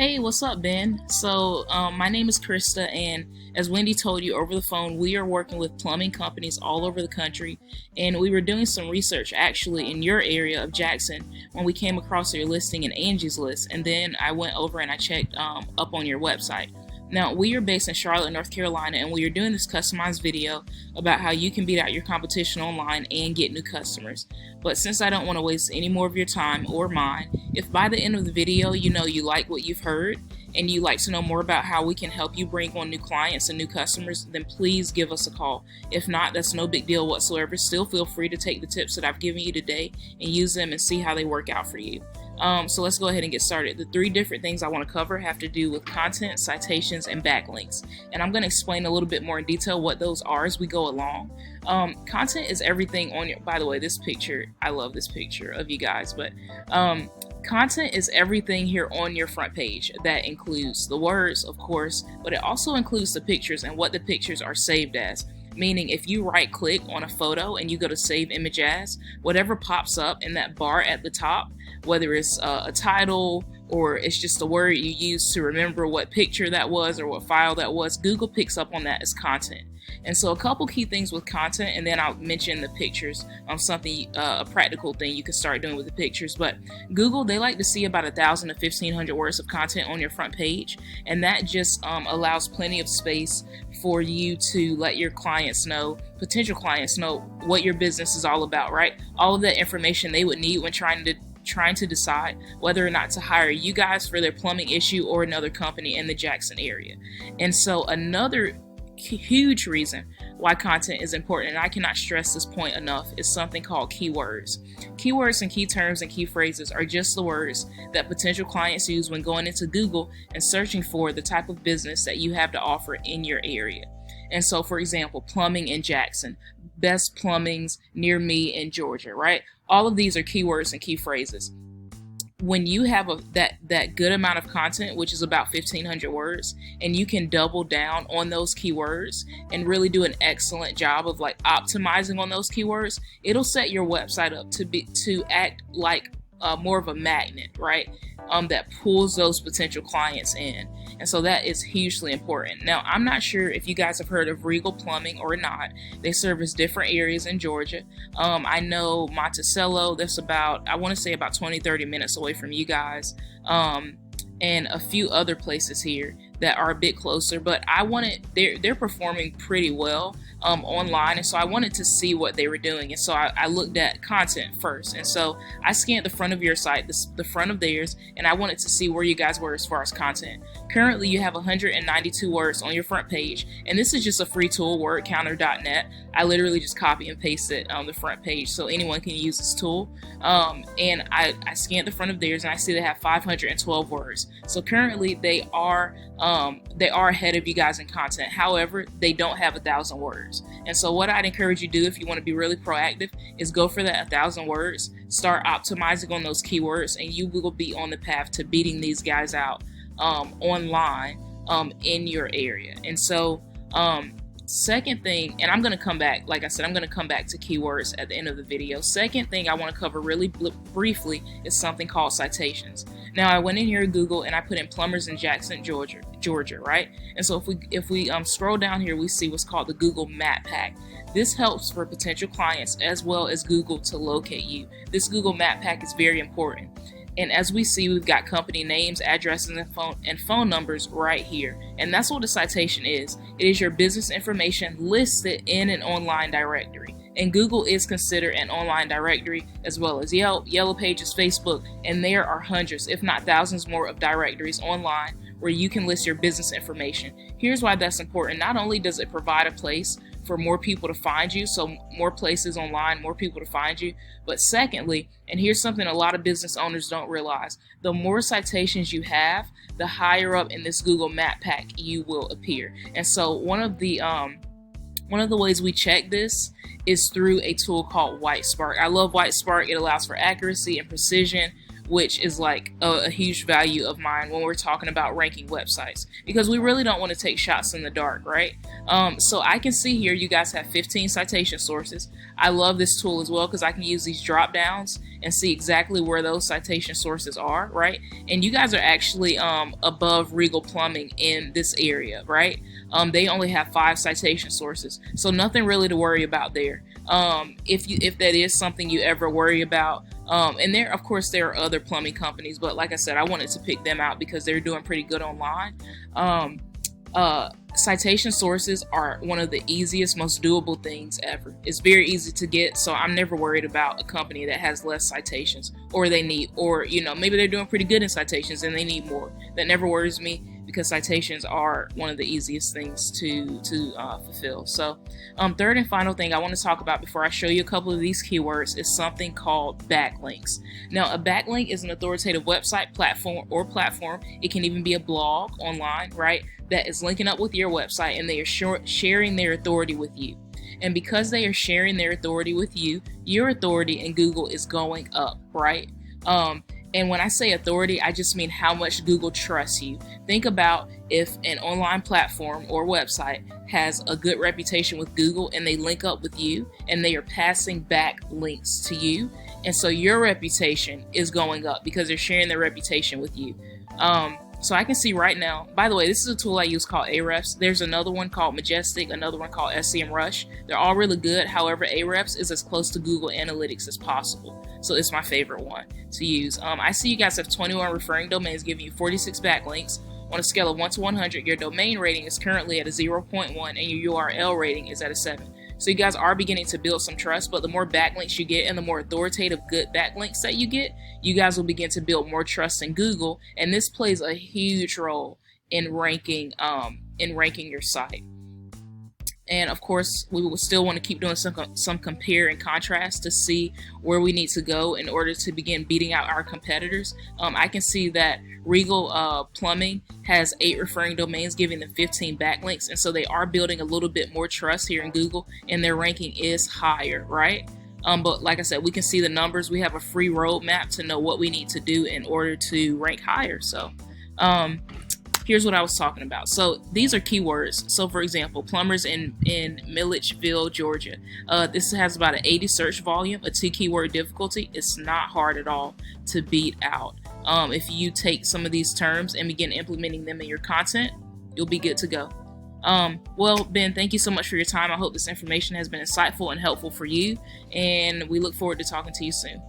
Hey, what's up, Ben? My name is Krista, and as Wendy told you over the phone, we are working with plumbing companies all over the country. And we were doing some research actually in your area of Jackson when we came across your listing in Angie's List. And then I went over and I checked up on your website. Now, we are based in Charlotte, North Carolina, and we are doing this customized video about how you can beat out your competition online and get new customers. But since I don't want to waste any more of your time or mine, if by the end of the video you know you like what you've heard and you like to know more about how we can help you bring on new clients and new customers, then please give us a call. If not, that's no big deal whatsoever. Still feel free to take the tips that I've given you today and use them and see how they work out for you. So let's go ahead and get started. The three different things I want to cover have to do with content, citations, and backlinks. And I'm going to explain a little bit more in detail what those are as we go along. Content is everything on your, by the way, this picture, I love this picture of you guys, but content is everything here on your front page. That includes the words, of course, but it also includes the pictures and what the pictures are saved as. Meaning if you right click on a photo and you go to save image as, whatever pops up in that bar at the top, whether it's a title or it's just a word you use to remember what picture that was or what file that was, Google picks up on that as content. And so a couple key things with content, and then I'll mention the pictures on something, a practical thing you can start doing with the pictures. But Google, they like to see about 1,000 to 1,500 words of content on your front page, and that just allows plenty of space for you to let your clients know, potential clients know, what your business is all about, right? All of that information they would need when trying to decide whether or not to hire you guys for their plumbing issue or another company in the Jackson area. And so another huge reason why content is important, and I cannot stress this point enough, is something called keywords. Keywords and key terms and key phrases are just the words that potential clients use when going into Google and searching for the type of business that you have to offer in your area. And so, for example, plumbing in Jackson, best plumbings near me in Georgia, right? All of these are keywords and key phrases. When you have that good amount of content, which is about 1,500 words, and you can double down on those keywords and really do an excellent job of like optimizing on those keywords, it'll set your website up to act like more of a magnet, right? That pulls those potential clients in. And so that is hugely important. Now, I'm not sure if you guys have heard of Regal Plumbing or not. They service different areas in Georgia. I know Monticello, that's about, I want to say about 20-30 minutes away from you guys. And a few other places here that are a bit closer, but they're performing pretty well online, and so I wanted to see what they were doing, and so I looked at content first, and so I scanned the front of your site, the front of theirs, and I wanted to see where you guys were as far as content. Currently, you have 192 words on your front page, and this is just a free tool, wordcounter.net. I literally just copy and paste it on the front page, so anyone can use this tool. And I scanned the front of theirs, and I see they have 512 words. So currently, they are ahead of you guys in content. However, they don't have 1,000 words. And so what I'd encourage you to do if you want to be really proactive is go for that 1,000 words, start optimizing on those keywords, and you will be on the path to beating these guys out online in your area. And so second thing, and I'm going to come back, like I said, I'm going to come back to keywords at the end of the video. Second thing I want to cover really briefly is something called citations. Now, I went in here to Google and I put in plumbers in Jackson, Georgia, right? And so if we scroll down here, we see what's called the Google Map Pack. This helps for potential clients as well as Google to locate you. This Google Map Pack is very important. And as we see, we've got company names, addresses, and phone numbers right here. And that's what a citation is. It is your business information listed in an online directory. And Google is considered an online directory, as well as Yelp, Yellow Pages, Facebook, and there are hundreds, if not thousands more of directories online where you can list your business information. Here's why that's important. Not only does it provide a place for more people to find you, so more places online, more people to find you, but secondly, and here's something a lot of business owners don't realize, the more citations you have, the higher up in this Google Map Pack you will appear. And so one of the ways we check this is through a tool called WhiteSpark. I love WhiteSpark. It allows for accuracy and precision, which is like a huge value of mine when we're talking about ranking websites, because we really don't want to take shots in the dark, right? So I can see here you guys have 15 citation sources. I love this tool as well because I can use these drop downs and see exactly where those citation sources are, right? And you guys are actually above Regal Plumbing in this area, right? They only have 5 citation sources, so nothing really to worry about there. If that is something you ever worry about, and there, of course, there are other plumbing companies, but like I said, I wanted to pick them out because they're doing pretty good online. Citation sources are one of the easiest, most doable things ever. It's very easy to get, so I'm never worried about a company that has less citations, or they need, or maybe they're doing pretty good in citations and they need more. That never worries me, because citations are one of the easiest things to fulfill. So third and final thing I want to talk about before I show you a couple of these keywords is something called backlinks. Now, a backlink is an authoritative website, platform. It can even be a blog online, right, that is linking up with your website, and they are sharing their authority with you. And because they are sharing their authority with you, your authority in Google is going up, right? And when I say authority, I just mean how much Google trusts you. Think about if an online platform or website has a good reputation with Google and they link up with you and they are passing back links to you. And so your reputation is going up because they're sharing their reputation with you. So I can see right now, by the way, this is a tool I use called Ahrefs. There's another one called Majestic, another one called SEMrush. They're all really good. However, Ahrefs is as close to Google Analytics as possible. So it's my favorite one to use. I see you guys have 21 referring domains giving you 46 backlinks. On a scale of 1 to 100, your domain rating is currently at a 0.1 and your URL rating is at a 7. So you guys are beginning to build some trust, but the more backlinks you get and the more authoritative good backlinks that you get, you guys will begin to build more trust in Google, and this plays a huge role in ranking your site. And of course, we will still want to keep doing some compare and contrast to see where we need to go in order to begin beating out our competitors. I can see that Regal Plumbing has 8 referring domains giving them 15 backlinks, and so they are building a little bit more trust here in Google, and their ranking is higher, right? But like I said, we can see the numbers. We have a free roadmap to know what we need to do in order to rank higher. So here's what I was talking about. So these are keywords. So for example, plumbers in Milledgeville, Georgia. This has about an 80 search volume, a 2 keyword difficulty. It's not hard at all to beat out. If you take some of these terms and begin implementing them in your content, you'll be good to go. Well, Ben, thank you so much for your time. I hope this information has been insightful and helpful for you, and we look forward to talking to you soon.